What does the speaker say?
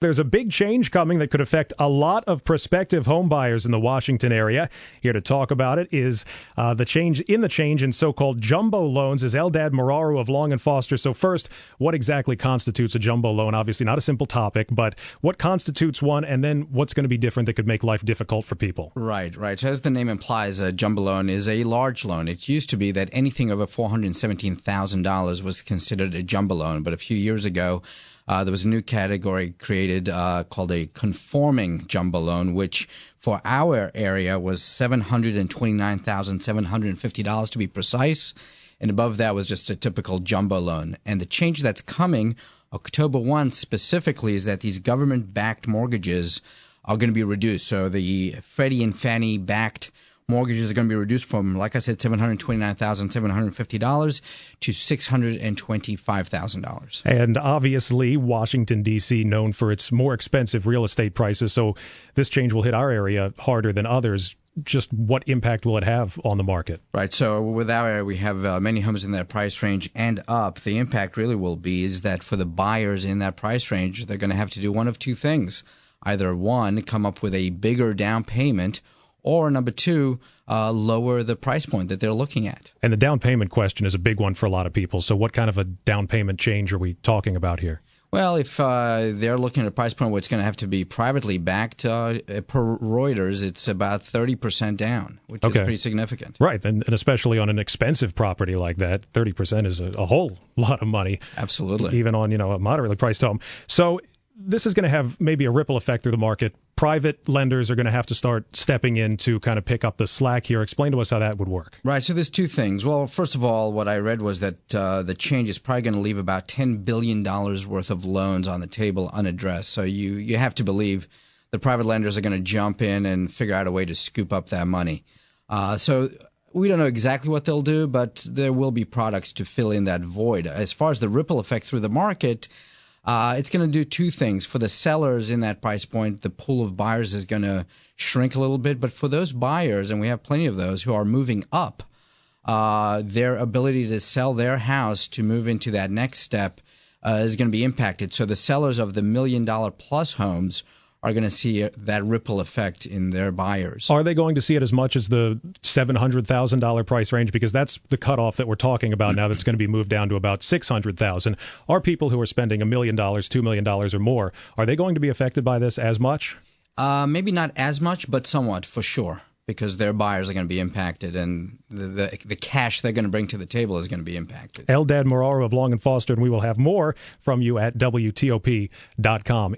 There's a big change coming that could affect a lot of prospective home buyers in the Washington area. Here to talk about it is the change in so-called jumbo loans is Eldad Moraru of Long & Foster. So first, what exactly constitutes a jumbo loan? Obviously not a simple topic, but what constitutes one, and then what's going to be different that could make life difficult for people? Right. So as the name implies, a jumbo loan is a large loan. It used to be that anything over $417,000 was considered a jumbo loan, but a few years ago, there was a new category created called a conforming jumbo loan, which for our area was $729,750 to be precise. And above that was just a typical jumbo loan. And the change that's coming October 1 specifically is that these government-backed mortgages are going to be reduced. So the Freddie and Fannie-backed mortgages are going to be reduced from, like I said, $729,750 to $625,000. And obviously, Washington, D.C., known for its more expensive real estate prices. So this change will hit our area harder than others. Just what impact will it have on the market? Right. So with our area, we have many homes in that price range and up. The impact really will be is that for the buyers in that price range, they're going to have to do one of two things. Either one, come up with a bigger down payment, or number two, lower the price point that they're looking at. And the down payment question is a big one for a lot of people. So what kind of a down payment change are we talking about here? Well, if they're looking at a price point where it's going to have to be privately backed, per Reuters, it's about 30% down, which is pretty significant. Right, and especially on an expensive property like that, 30% is a whole lot of money. Absolutely. Even on, a moderately priced home. So this is going to have maybe a ripple effect through the market. Private lenders are going to have to start stepping in to kind of pick up the slack here. Explain to us how that would work. Right. So there's two things. Well, first of all, what I read was that the change is probably going to leave about $10 billion worth of loans on the table unaddressed. So you have to believe the private lenders are going to jump in and figure out a way to scoop up that money. So we don't know exactly what they'll do, but there will be products to fill in that void. As far as the ripple effect through the market, it's going to do two things. For the sellers in that price point, the pool of buyers is going to shrink a little bit. But for those buyers, and we have plenty of those who are moving up, their ability to sell their house to move into that next step is going to be impacted. So the sellers of the $1 million plus homes are going to see that ripple effect in their buyers. Are they going to see it as much as the $700,000 price range? Because that's the cutoff that we're talking about now that's going to be moved down to about $600,000. Are people who are spending $1 million, $2 million or more, are they going to be affected by this as much? Maybe not as much, but somewhat for sure, because their buyers are going to be impacted and the cash they're going to bring to the table is going to be impacted. Eldad Moraru of Long & Foster, and we will have more from you at WTOP.com.